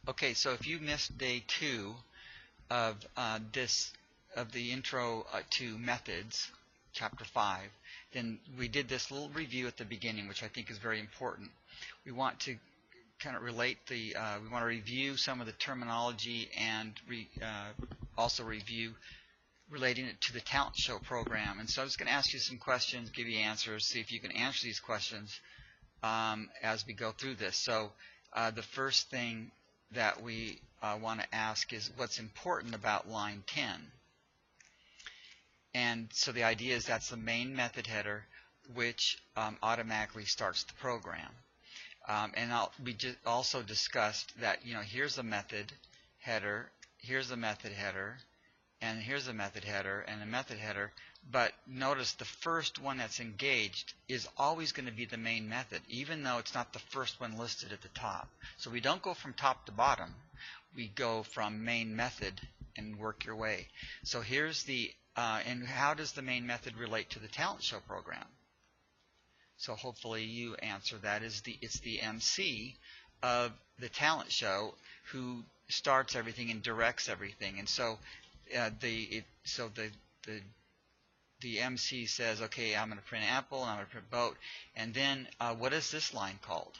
Okay, so if you missed day 2 of the intro to methods, chapter 5, then we did this little review at the beginning, which I think is very important. We want to kind of relate we want to review some of the terminology and also review relating it to the talent show program. And so I'm just going to ask you some questions, give you answers, see if you can answer these questions as we go through this. So the first thing that we want to ask is what's important about line 10. And so the idea is that's the main method header, which automatically starts the program. And we just also discussed that, here's a method header, here's a method header, and here's a method header and a method header. But notice the first one that's engaged is always going to be the main method, even though it's not the first one listed at the top. So we don't go from top to bottom. We go from main method and work your way. So here's the and how does the main method relate to the talent show program? So hopefully you answer that. It's the MC of the talent show who starts everything and directs everything. And so the MC says, okay, I'm going to print apple and I'm going to print boat. And then what is this line called?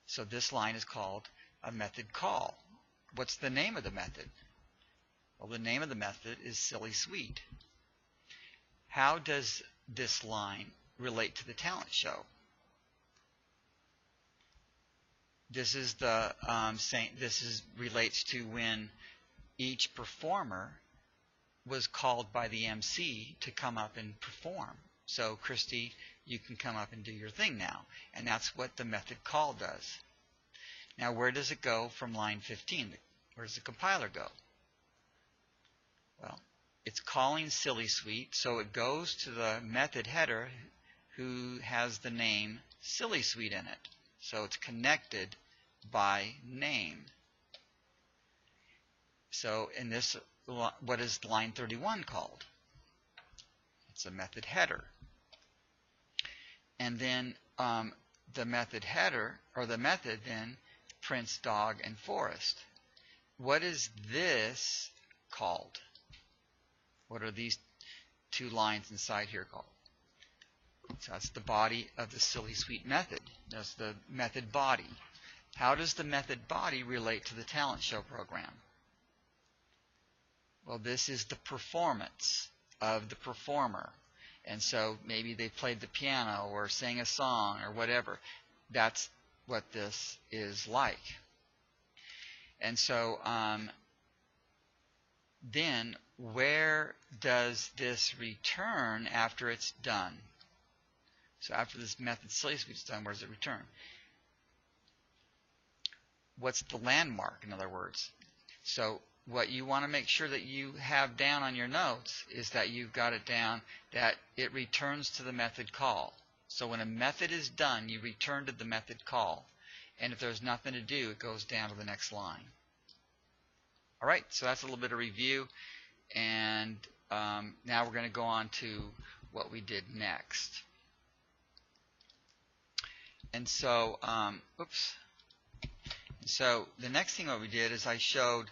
So this line is called a method call. What's the name of the method? Well, the name of the method is Silly Sweet. How does this line relate to the talent show? This is the relates to when each performer was called by the MC to come up and perform. So Christy, you can come up and do your thing now. And that's what the method call does. Now where does it go from line 15? Where does the compiler go? Well, it's calling Silly Sweet, so it goes to the method header who has the name Silly Sweet in it. So it's connected by name. So in this, what is line 31 called? It's a method header. And then the method header, or the method then, prints dog and forest. What is this called? What are these two lines inside here called? So that's the body of the Silly Sweet method. That's the method body. How does the method body relate to the talent show program? Well, this is the performance of the performer. And so maybe they played the piano or sang a song or whatever. That's what this is like. And so then where does this return after it's done? So after this method Silly Sweet is done, where does it return? What's the landmark, in other words? So what you want to make sure that you have down on your notes is that you've got it down that it returns to the method call. So when a method is done, you return to the method call. And if there's nothing to do, it goes down to the next line. All right, so that's a little bit of review. And now we're going to go on to what we did next. And so, So the next thing that we did is I showed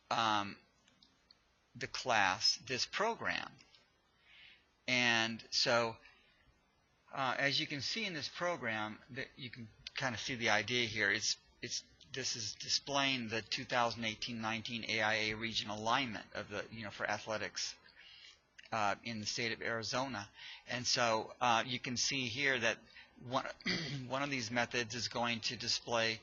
the class this program. And so as you can see in this program, that you can kind of see the idea here. This is displaying the 2018-19 AIA regional alignment of the for athletics in the state of Arizona. And so you can see here that one of these methods is going to display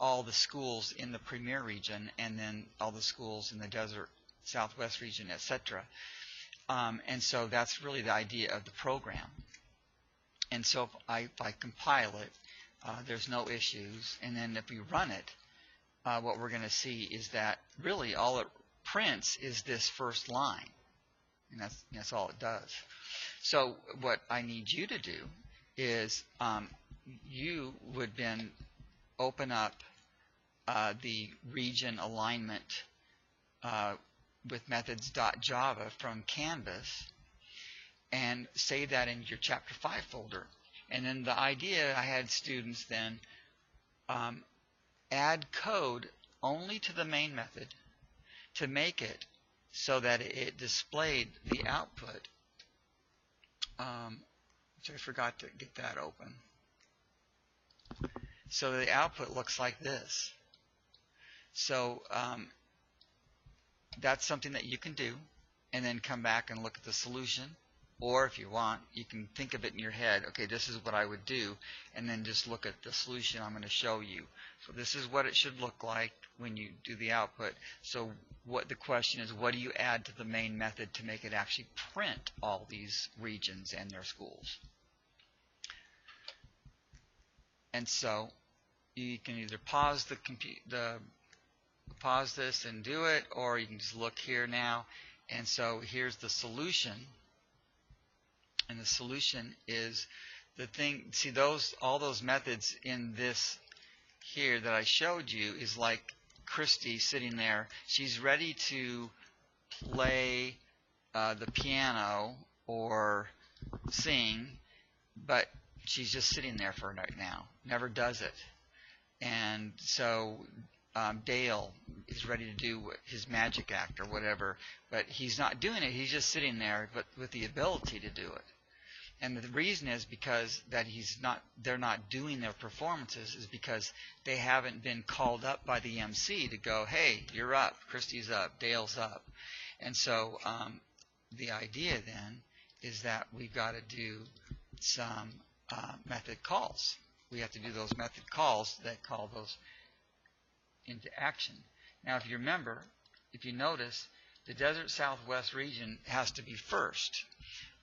all the schools in the Premier region and then all the schools in the Desert Southwest region, etc. And so that's really the idea of the program. And so if I compile it, there's no issues. And then if we run it, what we're going to see is that really all it prints is this first line. And that's all it does. So what I need you to do is you would then open up the region alignment with methods.java from Canvas and save that in your chapter 5 folder. And then the idea, I had students then add code only to the main method to make it so that it displayed the output. Which I forgot to get that open. So the output looks like this. So that's something that you can do, and then come back and look at the solution. Or if you want, you can think of it in your head. Okay, this is what I would do, and then just look at the solution I'm going to show you. So this is what it should look like when you do the output. So what the question is, what do you add to the main method to make it actually print all these regions and their schools? And so you can either pause pause this and do it, or you can just look here now. And so here's the solution. And the solution is the thing. See, all those methods in this here that I showed you is like Christy sitting there. She's ready to play the piano or sing, but she's just sitting there for right now. Never does it. And so Dale is ready to do his magic act or whatever, but he's not doing it. He's just sitting there, but with the ability to do it. And the reason is because that they're not doing their performances is because they haven't been called up by the MC to go, hey, you're up, Christy's up, Dale's up. And so the idea then is that we've got to do some method calls. We have to do those method calls that call those into action. Now, if you remember, if you notice, the Desert Southwest region has to be first.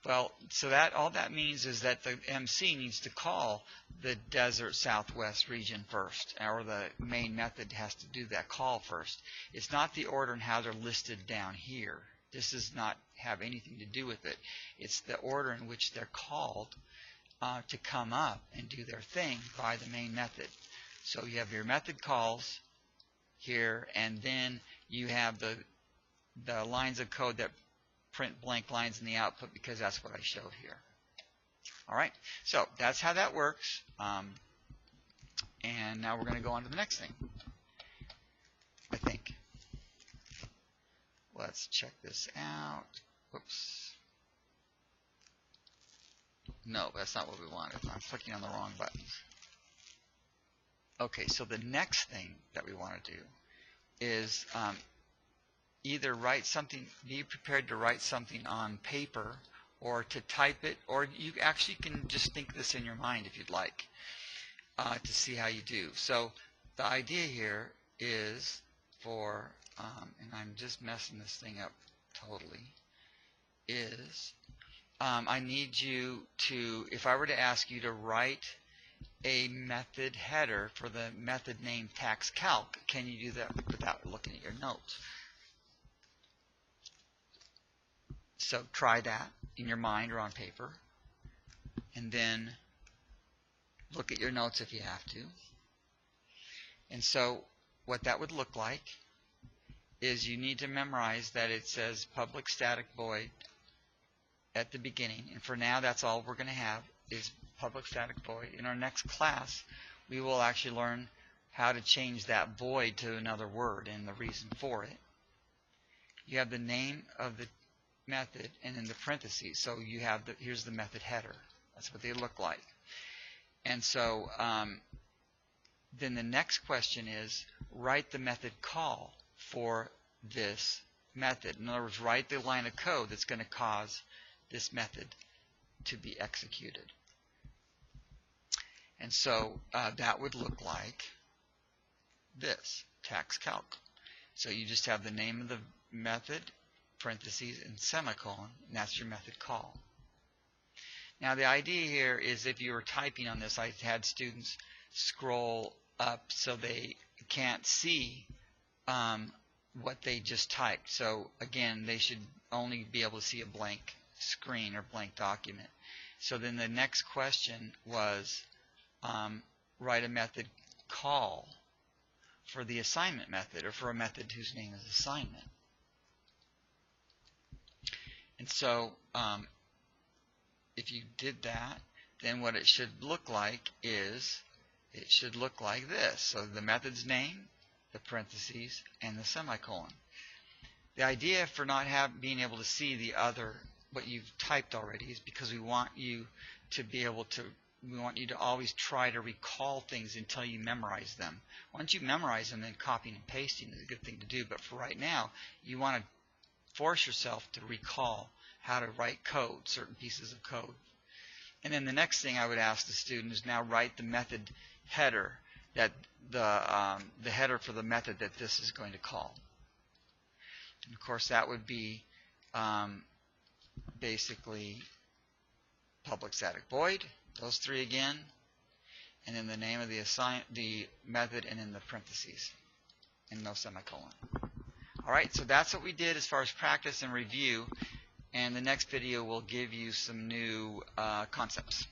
Well, so that all that means is that the MC needs to call the Desert Southwest region first, or the main method has to do that call first. It's not the order and how they're listed down here. This does not have anything to do with it. It's the order in which they're called to come up and do their thing by the main method. So you have your method calls here, and then you have the lines of code that print blank lines in the output, because that's what I showed here. All right, so that's how that works. And now we're going to go on to the next thing, I think. Let's check this out. Whoops. No, that's not what we wanted. I'm clicking on the wrong buttons. Okay, so the next thing that we want to do is either write something, be prepared to write something on paper or to type it, or you actually can just think this in your mind if you'd like to see how you do. So the idea here is for, and I'm just messing this thing up totally, is I need you to, if I were to ask you to write a method header for the method name taxcalc, can you do that without looking at your notes? So try that in your mind or on paper, and then look at your notes if you have to. And so what that would look like is you need to memorize that it says public static void at the beginning, and for now that's all we're going to have is public static void. In our next class we will actually learn how to change that void to another word and the reason for it. You have the name of the method and in the parentheses, so you have here's the method header. That's what they look like. And so then the next question is write the method call for this method. In other words, write the line of code that's going to cause this method to be executed. And so that would look like this, taxcalc. So you just have the name of the method, parentheses, and semicolon, and that's your method call. Now the idea here is if you were typing on this, I had students scroll up so they can't see what they just typed. So again, they should only be able to see a blank screen or blank document. So then the next question was write a method call for the assignment method, or for a method whose name is assignment. And so if you did that, then what it should look like is it should look like this. So the method's name, the parentheses, and the semicolon. The idea for not being able to see the other, what you've typed already, is because we want you to be able to, we want you to always try to recall things until you memorize them. Once you memorize them, then copying and pasting is a good thing to do. But for right now, you want to force yourself to recall how to write code, certain pieces of code. And then the next thing I would ask the student is now write the method header, that the header for the method that this is going to call. And of course, that would be basically public static void, those three again, and then the name of the method, and then the parentheses, and no semicolon. All right, so that's what we did as far as practice and review, and the next video will give you some new concepts.